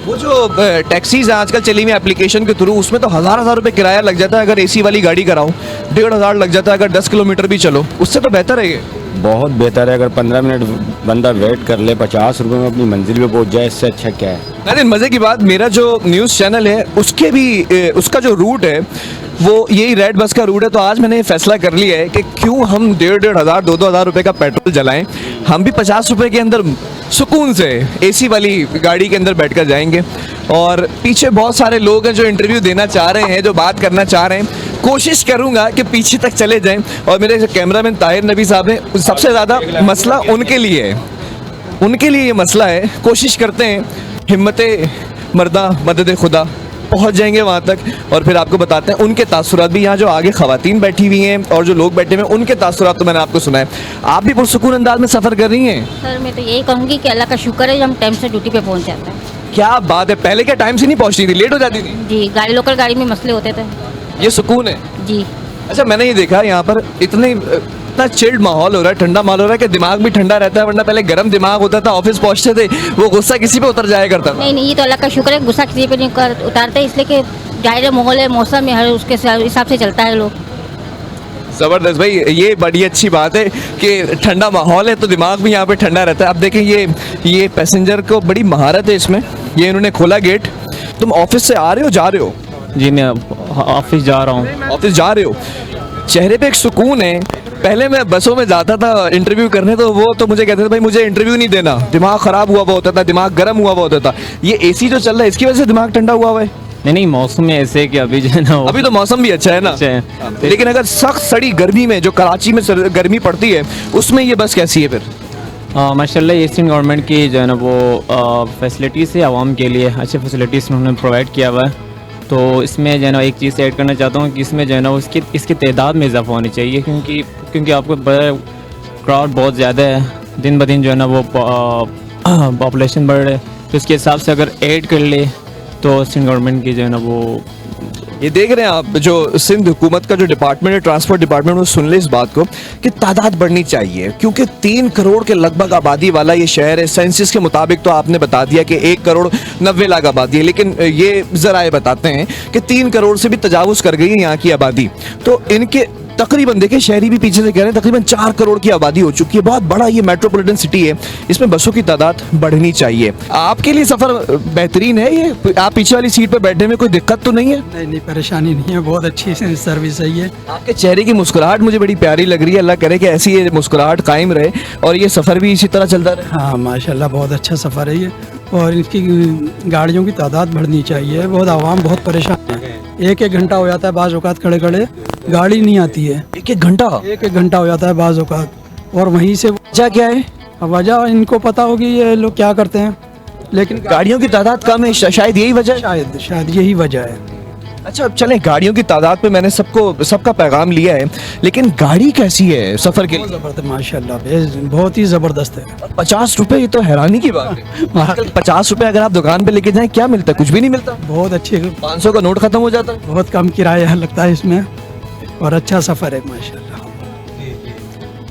वो जो टैक्सीज हैं आजकल चली हुई एप्लीकेशन के थ्रू, उसमें तो हज़ार रुपए किराया लग जाता है अगर एसी वाली गाड़ी कराओ, 1,500 लग जाता है अगर 10 किलोमीटर भी चलो। उससे तो बेहतर है ये। बहुत बेहतर है, अगर 15 मिनट बंदा वेट कर ले, 50 रुपये में अपनी मंजिल पे पहुंच जाए, इससे अच्छा क्या है। लेकिन मज़े की बात, मेरा जो न्यूज़ चैनल है उसके भी उसका जो रूट है वो यही रेड बस का रूट है। तो आज मैंने ये फैसला कर लिया है कि क्यों हम 1,500, 2,000 रुपये का पेट्रोल जलाएं, हम भी 50 रुपये के अंदर सुकून से एसी वाली गाड़ी के अंदर बैठकर जाएंगे। और पीछे बहुत सारे लोग हैं जो इंटरव्यू देना चाह रहे हैं, जो बात करना चाह रहे हैं। कोशिश करूंगा कि पीछे तक चले जाएं, और मेरे जो कैमरामैन ताहिर नबी साहब हैं, सबसे ज़्यादा मसला उनके लिए है, उनके लिए ये मसला है। कोशिश करते हैं, हिम्मते मर्दा मदद खुदा, पहुंच जाएंगे वहाँ तक, और फिर आपको बताते हैं उनके तासुरात भी। यहाँ जो आगे ख़वातीन बैठी हुई हैं और जो लोग बैठे हुए हैं, उनके तासुरात तो मैंने आपको सुनाए। आप भी पुरसुकून अंदाज में सफ़र कर रही हैं? सर, मैं तो यही कहूँगी कि अल्लाह का शुक्र है हम टाइम से ड्यूटी पे पहुँच जाते हैं। क्या बात है, पहले क्या टाइम से नहीं पहुँचती थी, लेट हो जाती थी? जी, लोकल गाड़ी में मसले होते थे। ये सुकून है जी। अच्छा, मैंने ये देखा यहाँ पर इतना चिल्ड माहौल हो रहा है, ठंडा माहौल हो रहा है कि दिमाग भी ठंडा रहता है, वरना पहले गर्म दिमाग होता था, ऑफिस पहुँचते थे वो गुस्सा किसी पे उतर जाया करता था। नहीं, ये तो अल्लाह का शुक्र है, गुस्सा किसी पे नहीं उतारते, इसलिए कि जाहिर माहौल है, मौसम है, हर उसके हिसाब से चलता है लोग। ज़बरदस्त भाई, ये बड़ी अच्छी बात है कि ठंडा माहौल है तो दिमाग भी यहाँ पे ठंडा रहता है। अब देखें, ये पैसेंजर को बड़ी महारत है इसमें। ये इन्होंने खोला गेट। तुम ऑफिस से आ रहे हो, जा रहे हो? जी, मैं ऑफिस जा रहा हूँ। ऑफिस जा रहे हो, चेहरे पे एक सुकून है। पहले मैं बसों में जाता था इंटरव्यू करने, तो वो तो मुझे कहते थे भाई मुझे इंटरव्यू नहीं देना, दिमाग ख़राब हुआ हुआ होता था, दिमाग गर्म हुआ हुआ होता था। ये एसी जो चल रहा है इसकी वजह से दिमाग ठंडा हुआ हुआ है? नहीं, मौसम में ऐसे कि अभी जो है ना, अभी तो मौसम भी अच्छा है ना। लेकिन अगर सख्त सड़ी गर्मी में, जो कराची में गर्मी पड़ती है, उसमें ये बस कैसी है फिर? माशाल्लाह ईस्टर्न गवर्नमेंट की जो है ना वो फैसिलिटीज़ है आवाम के लिए, अच्छे फैसिलिटीज़ उन्होंने प्रोवाइड किया हुआ है। तो इसमें जो है ना एक चीज़ ऐड करना चाहता हूँ कि इसमें जो है ना इसकी तादाद में इजाफा होनी चाहिए, क्योंकि आपको क्राउड बहुत ज़्यादा है, दिन ब दिन जो है ना वो पॉपुलेशन बढ़ रहा है, तो उसके हिसाब से अगर ऐड कर ले तो सिंध गवर्नमेंट की जो है ना वो। ये देख रहे हैं आप, जो सिंध हुकूमत का जो डिपार्टमेंट है, ट्रांसपोर्ट डिपार्टमेंट, वो सुन ले इस बात को कि तादाद बढ़नी चाहिए, क्योंकि 3 करोड़ के लगभग आबादी वाला ये शहर है। सेंसस के मुताबिक तो आपने बता दिया कि 1,90,00,000 आबादी है, लेकिन ये ज़राए बताते हैं कि 3 करोड़ से भी तजावुज़ कर गई है यहाँ की आबादी। तो इनके तकरीबन, देखिए शहरी भी पीछे से कह रहे हैं, तकरीबन 4 करोड़ की आबादी हो चुकी है। बहुत बड़ा ये मेट्रोपॉलिटन सिटी है, इसमें बसों की तादाद बढ़नी चाहिए। आपके लिए सफ़र बेहतरीन है ये? आप पीछे वाली सीट पर बैठने में कोई दिक्कत तो नहीं है? नहीं, परेशानी नहीं है, बहुत अच्छी सर्विस है ये। आपके चेहरे की मुस्कुराहट मुझे बड़ी प्यारी लग रही है। अल्लाह करे कि ऐसी ये मुस्कुराहट कायम रहे और ये सफ़र भी इसी तरह चलता रहे। हाँ, माशाल्लाह बहुत अच्छा सफ़र है ये, और इसकी गाड़ियों की तादाद बढ़नी चाहिए। बहुत आवाम बहुत परेशान है, एक एक घंटा हो जाता है बाज़ औक़ात खड़े खड़े, गाड़ी नहीं आती है। एक एक घंटा? एक एक घंटा हो जाता है बाज़ औक़ात, और वहीं से वजह क्या है? वजह इनको पता होगी ये लोग क्या करते हैं, लेकिन गाड़ियों की तादाद कम है, शायद यही वजह है। शायद यही वजह है। अच्छा, अब चलें, गाड़ियों की तादाद पे मैंने सबका पैगाम लिया है, लेकिन गाड़ी कैसी है सफ़र के लिए? ज़बरदस्त, माशाल्लाह, बहुत ही ज़बरदस्त है। 50 रुपए, ये तो हैरानी की बात है। आजकल 50 रुपए अगर आप दुकान पे लेके जाएं, क्या मिलता है? कुछ भी नहीं मिलता। बहुत अच्छी, 500 का नोट खत्म हो जाता है। बहुत कम किराया लगता है इसमें, और अच्छा सफ़र है माशाल्लाह।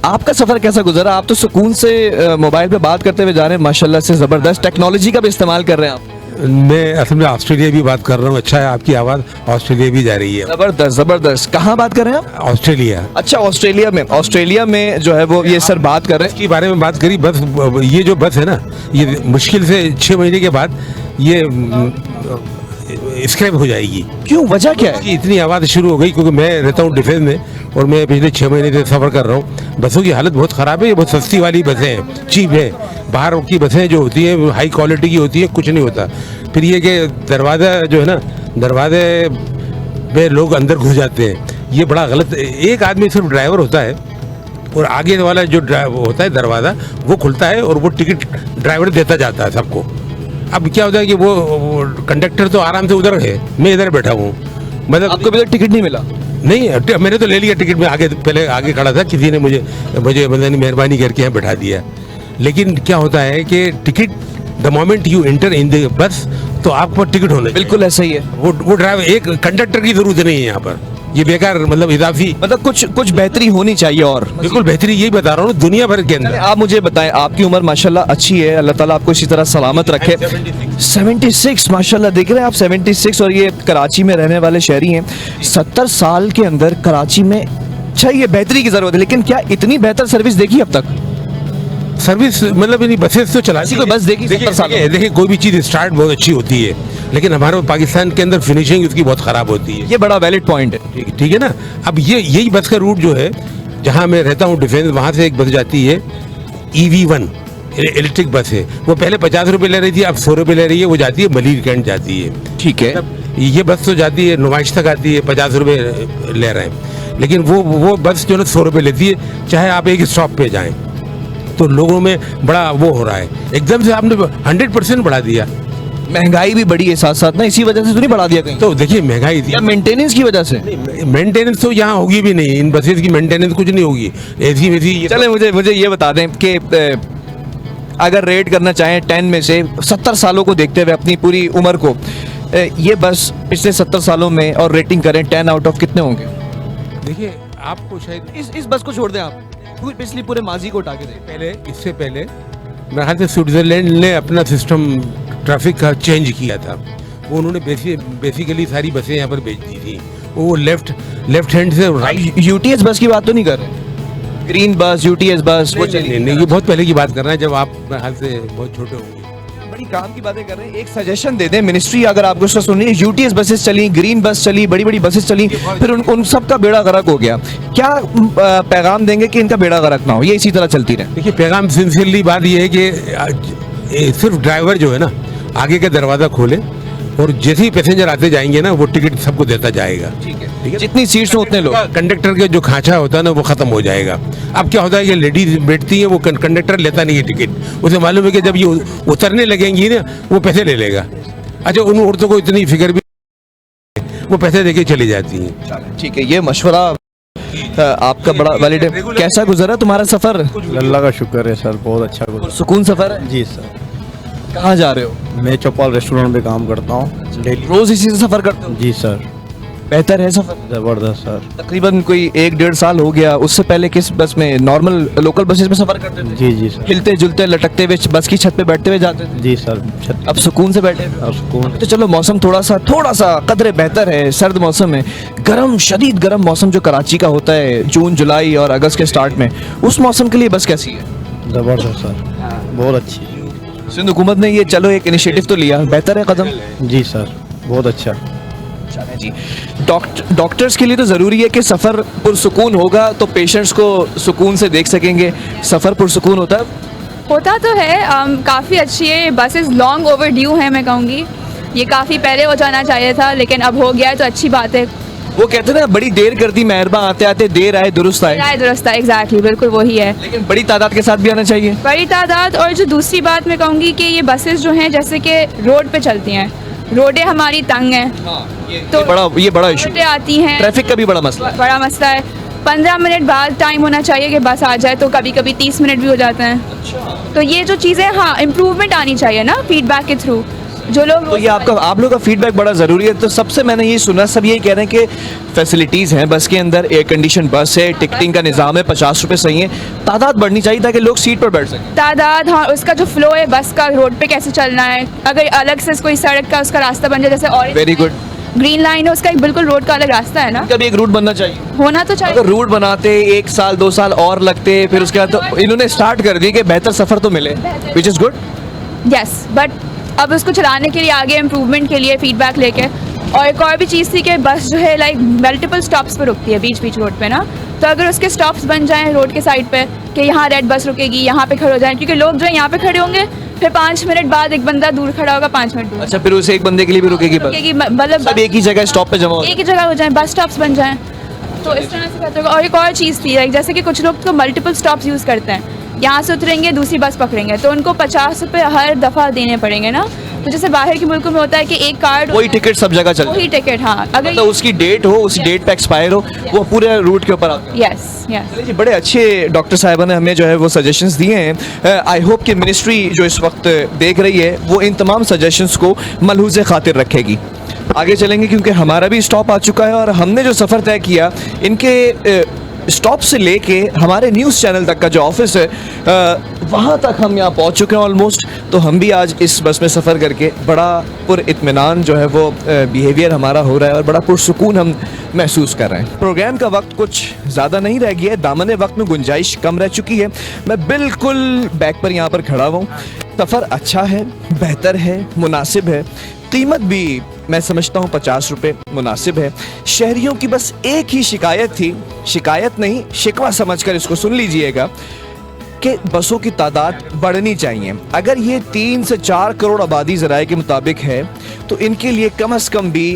आपका सफ़र कैसा गुजरा? आप तो सुकून से मोबाइल पे बात करते हुए जा रहे हैं, माशाल्लाह से ज़बरदस्त टेक्नोलॉजी का भी इस्तेमाल कर रहे हैं आप। मैं असल में ऑस्ट्रेलिया भी बात कर रहा हूँ। अच्छा है, आपकी आवाज़ ऑस्ट्रेलिया भी जा रही है। ज़बरदस्त ज़बरदस्त। कहाँ बात कर रहे हैं आप? ऑस्ट्रेलिया। अच्छा, ऑस्ट्रेलिया में जो है वो ये सर बात कर रहे हैं। इसके बारे में बात करी, बस ये जो बस है ना, ये मुश्किल से 6 महीने के बाद ये स्क्रैप हो जाएगी। क्यों, वजह क्या है? इतनी आवाज़ शुरू हो गई, क्योंकि मैं रहता हूँ डिफेंस में और मैं पिछले 6 महीने से सफ़र कर रहा हूँ। बसों की हालत बहुत ख़राब है। ये बहुत सस्ती वाली बसें हैं, चीप है। बाहर की बसें जो होती हैं हाई क्वालिटी की होती है, कुछ नहीं होता। फिर ये कि दरवाज़ा जो है ना, दरवाजे में लोग अंदर घुस जाते हैं, ये बड़ा गलत। एक आदमी सिर्फ ड्राइवर होता है और आगे वाला जो होता है दरवाज़ा, वो खुलता है और वो टिकट ड्राइवर देता जाता है सबको। अब क्या होता है कि वो कंडक्टर तो आराम से उधर है, मैं इधर बैठा हूँ। मतलब आपको भी टिकट नहीं मिला? नहीं, मैंने तो ले लिया टिकट। में पहले आगे खड़ा था, किसी ने मुझे मतलब मेहरबानी करके यहाँ बैठा दिया। लेकिन क्या होता है कि ticket, the moment you enter in the bus, तो आपको टिकट होना। बिल्कुल ऐसा ही है। वो ड्राइवर, एक कंडक्टर की जरूरत नहीं है यहाँ पर। ये बेकार, मतलब इजाफी, मतलब कुछ बेहतरी होनी चाहिए। और बिल्कुल बेहतरी, यही बता रहा हूँ, दुनिया भर के अंदर। आप मुझे बताएं, आपकी उम्र माशाल्लाह अच्छी है, अल्लाह ताला आपको इसी तरह सलामत रखे। 76 माशाल्लाह, देख रहे हैं आप 76, और ये कराची में रहने वाले शहरी हैं। 70 साल के अंदर कराची में, अच्छा ये बेहतरी की जरूरत है, लेकिन क्या इतनी बेहतर सर्विस देखी अब तक? सर्विस मतलब इन्हीं बसेस तो चला, कोई बस देखी? देखिए कोई भी चीज़ स्टार्ट बहुत अच्छी होती है, लेकिन हमारे पाकिस्तान के अंदर फिनिशिंग उसकी बहुत ख़राब होती है। ये बड़ा वैलिड पॉइंट है। ठीक है ना। अब यही बस का रूट जो है, जहाँ मैं रहता हूँ डिफेंस, वहाँ से एक बस जाती है EV1, इलेक्ट्रिक बस है। वो पहले 50 रुपये ले रही थी, अब 100 रुपये ले रही है। वो जाती है मलीर कैंट जाती है। ठीक है। ये बस तो जाती है नुमाइश तक आती है, 50 रुपये ले रहे हैं। लेकिन वो बस जो है 100 रुपये लेती है, चाहे आप एक स्टॉप पे जाएं। तो लोगों में बड़ा वो हो रहा है, एकदम से आपने 100% बढ़ा दिया। महंगाई भी बढ़ी है साथ साथ ना, इसी वजह से तो नहीं बढ़ा दिया कहीं? तो देखिए महंगाई थी, या मेंटेनेंस की वजह से? मेंटेनेंस तो यहाँ होगी भी नहीं, इन बसेस की मेंटेनेंस कुछ नहीं होगी, ऐसी वैसी। चले, मुझे ये बता दें कि अगर रेट करना चाहें 10 में से 70 सालों को देखते हुए, अपनी पूरी उम्र को, ये बस पिछले 70 सालों में, और रेटिंग करें 10 आउट ऑफ कितने होंगे? देखिए आपको शायद इस बस को छोड़ दें, आप पिछली पूरे माजी को उठा के दें। इससे पहले मेरे ख्याल से स्विट्जरलैंड ने अपना सिस्टम ट्रैफिक का चेंज किया था। वो उन्होंने बेसिकली सारी बसें यहाँ पर भेज दी थी। वो लेफ्ट हैंड से राइट। यूटीएस बस की बात तो नहीं कर रहे? ग्रीन बस, यूटीएस बस, वो चली नहीं, ये बहुत पहले की बात कर रहे हैं, जब आप मेरे ख्याल से बहुत छोटे होंगे। बड़ी काम की बातें कर रहे हैं। एक सजेशन दे दें मिनिस्ट्री, अगर आपको उसका सुनिए, यूटीएस बसेस चली, ग्रीन बस चली, बड़ी बड़ी बसेस चली, फिर उन सब का बेड़ा गर्क हो गया। क्या पैगाम देंगे कि इनका बेड़ा गर्क ना हो, ये इसी तरह चलती रहे? देखिए पैगाम सिंसियरली बात ये है कि सिर्फ ड्राइवर जो है ना, आगे का दरवाज़ा खोले, और जैसे ही पैसेंजर आते जाएंगे ना, वो टिकट सबको देता जाएगा। ठीक है, जितनी सीट्स हो उतने लोग। कंडक्टर के जो खांचा होता है ना, वो खत्म हो जाएगा। अब क्या होता है कि लेडीज बैठती है, वो कंडक्टर लेता नहीं है टिकट। उसे मालूम है कि जब ये उतरने लगेंगी ना, वो पैसे ले लेगा। अच्छा, उन औरतों को इतनी फिक्र भी, वो पैसे देके चली जाती हैं। ठीक है, ये मशवरा आपका बड़ा वैलिड है। कैसा गुजरा तुम्हारा सफर? अल्लाह का शुक्र है सर, बहुत अच्छा गुजरा। सुकून सफर है? जी सर। कहाँ जा रहे हो? मैं चौपाल रेस्टोरेंट में काम करता हूँ डेली। रोज इसी से सफर करते हो? जी सर। बेहतर है सफर? जबरदस्त सर। तकरीबन कोई 1-1.5 साल हो गया। उससे पहले किस बस में, नॉर्मल लोकल बसेस में सफर करते थे? जी सर। हिलते जुलते लटकते हुए बस की छत पे बैठते हुए जाते थे? जी सर। अब सुकून से बैठे? अब सुकून। तो चलो, मौसम थोड़ा सा कदरे बेहतर है, सर्द मौसम है। शदीद गर्म मौसम जो कराची का होता है जून, जुलाई और अगस्त के स्टार्ट में, उस मौसम के लिए बस कैसी है? जबरदस्त सर, बहुत अच्छी। सिंध हुकूमत ने ये चलो एक इनिशिएटिव तो लिया, बेहतर है कदम? जी सर, बहुत अच्छा। जी, डॉक्टर्स के लिए तो ज़रूरी है कि सफ़र पुरसुकून होगा तो पेशेंट्स को सुकून से देख सकेंगे। सफ़र पुरसुकून होता तो है। काफ़ी अच्छी है बसेस, लॉन्ग ओवर ड्यू है मैं कहूँगी। ये काफ़ी पहले हो जाना चाहिए था, लेकिन अब हो गया है तो अच्छी बात है। वो कहते हैं ना, बड़ी देर कर दी मेहरबा, आते आते देर आए दुरुस्त आए। राय दुरुस्त है, एग्जैक्टली, बिल्कुल वही है। लेकिन बड़ी तादाद के साथ भी आना चाहिए। बड़ी तादाद। और जो दूसरी बात मैं कहूँगी कि ये बसेस जो हैं जैसे कि रोड पे चलती हैं, रोडें हमारी तंग हैं, तो ये बड़ा इशू, रोडें आती हैं, ट्रैफिक का भी बड़ा मसला है। बड़ा मसला है। 15 मिनट बाद टाइम होना चाहिए कि बस आ जाए, तो कभी कभी 30 मिनट भी हो जाते हैं। तो ये जो चीज़ें, हाँ, इम्प्रूवमेंट आनी चाहिए ना फीडबैक के थ्रू। जो लोग तो ये आप लोग का फीडबैक बड़ा ज़रूरी है। तो सबसे मैंने ये सुना, सब यही कह रहे हैं कि फैसिलिटीज़ हैं बस के अंदर, एयर कंडीशन बस है, टिकटिंग का निज़ाम है, 50 रुपये सही है, तादाद बढ़नी चाहिए ताकि लोग सीट पर बैठ सकें। तादाद, हाँ, उसका जो फ्लो है बस का, रोड पे कैसे चलना है, अगर अलग से कोई सड़क का उसका रास्ता बन जाए, जैसे orange very good, green line है, उसका एक बिल्कुल रोड का अलग रास्ता है ना, कभी एक रूट बनना चाहिए, होना तो चाहिए। अगर रूट बनाते 1 साल 2 साल और लगते, फिर उसके बाद तो इन्होंने स्टार्ट कर दी कि बेहतर सफ़र तो मिले, which is good. Yes, but अब उसको चलाने के लिए आगे इम्प्रूवमेंट के लिए फीडबैक लेके, और एक और भी चीज़ थी कि बस जो है लाइक मल्टीपल स्टॉप्स पर रुकती है बीच बीच रोड पे ना, तो अगर उसके स्टॉप्स बन जाएं रोड के साइड पे कि यहाँ रेड बस रुकेगी, यहाँ पे खड़े हो जाएं, क्योंकि लोग जो है यहाँ पे खड़े होंगे, फिर 5 मिनट बाद एक बंदा दूर खड़ा होगा, 5 मिनट दूर। अच्छा, फिर उसे एक बंदे के लिए भी रुकेगी बस, मतलब सब एक ही जगह स्टॉप पे जमा हो, एक ही जगह हो जाए, बस स्टॉप्स बन जाएं, तो इस तरह से बेहतर होगा। और एक और चीज़ थी लाइक जैसे कि कुछ लोग तो मल्टीपल स्टॉप्स यूज़ करते हैं, यहाँ से उतरेंगे दूसरी बस पकड़ेंगे, तो उनको 50 रुपये हर दफ़ा देने पड़ेंगे ना। तो जैसे बाहर के मुल्कों में होता है कि एक कार्ड, वही टिकट सब जगह चल, वही टिकट, हाँ, अगर मतलब उसकी डेट हो, उसी डेट पे एक्सपायर हो, वो पूरे रूट के ऊपर आता है। Yes yes. चलिए जी, बड़े अच्छे डॉक्टर साहिबा ने हमें जो है वो सजेशंस दिए हैं। आई होप कि मिनिस्ट्री जो इस वक्त देख रही है वो इन तमाम सजेशंस को मलहूज़े खातिर रखेगी। आगे चलेंगे क्योंकि हमारा भी स्टॉप आ चुका है और हमने जो सफ़र तय किया इनके स्टॉप से लेके हमारे न्यूज़ चैनल तक का जो ऑफिस है वहाँ तक हम यहाँ पहुँच चुके हैं ऑलमोस्ट। तो हम भी आज इस बस में सफ़र करके बड़ा पुरइत्मीनान जो है वो बिहेवियर हमारा हो रहा है और बड़ा पुरसुकून हम महसूस कर रहे हैं। प्रोग्राम का वक्त कुछ ज़्यादा नहीं रह गया है, दामन वक्त में गुंजाइश कम रह चुकी है। मैं बिल्कुल बैक पर यहाँ पर खड़ा हूँ। सफ़र अच्छा है, बेहतर है, मुनासिब है, कीमत भी मैं समझता हूँ 50 रुपये मुनासिब है। शहरियों की बस एक ही शिकायत थी, शिकायत नहीं शिकवा समझकर इसको सुन लीजिएगा, कि बसों की तादाद बढ़नी चाहिए। अगर ये 3 से 4 करोड़ आबादी ज़राए के मुताबिक है तो इनके लिए कम से कम भी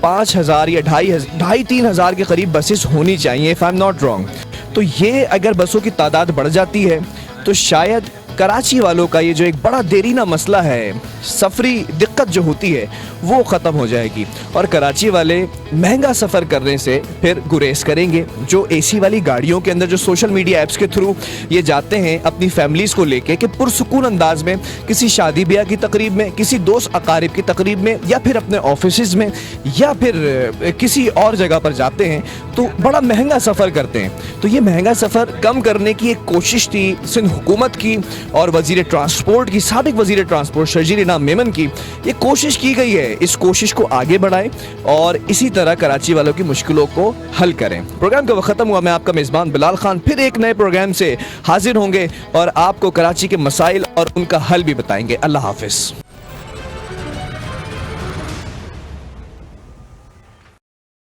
5,000 या 2,500-3 हज़ार के करीब बसेस होनी चाहिए, if I am not wrong. तो ये अगर बसों की तादाद बढ़ जाती है तो शायद कराची वालों का ये जो एक बड़ा देरीना मसला है, सफरी दिक्कत जो होती है वो ख़त्म हो जाएगी और कराची वाले महंगा सफ़र करने से फिर गुरेज करेंगे। जो एसी वाली गाड़ियों के अंदर जो सोशल मीडिया ऐप्स के थ्रू ये जाते हैं अपनी फैमिलीज़ को लेके कि पुरसुकून अंदाज में किसी शादी ब्याह की तकरीब में, किसी दोस्त अकारिब की तकरीब में या फिर अपने ऑफिस में या फिर किसी और जगह पर जाते हैं तो बड़ा महंगा सफ़र करते हैं। तो ये महंगा सफ़र कम करने की एक कोशिश थी सिंध हुकूमत की और वज़ीर ट्रांसपोर्ट की, साबिक वज़ीर ट्रांसपोर्ट शर्जील इनाम मेमन की। ये कोशिश की गई है, इस कोशिश को आगे बढ़ाएं और इसी तरह कराची वालों की मुश्किलों को हल करें। प्रोग्राम का वक्त ख़त्म हुआ। मैं आपका मेज़बान बिलाल खान फिर एक नए प्रोग्राम से हाजिर होंगे और आपको कराची के मसाइल और उनका हल भी बताएंगे। अल्लाह हाफिज़।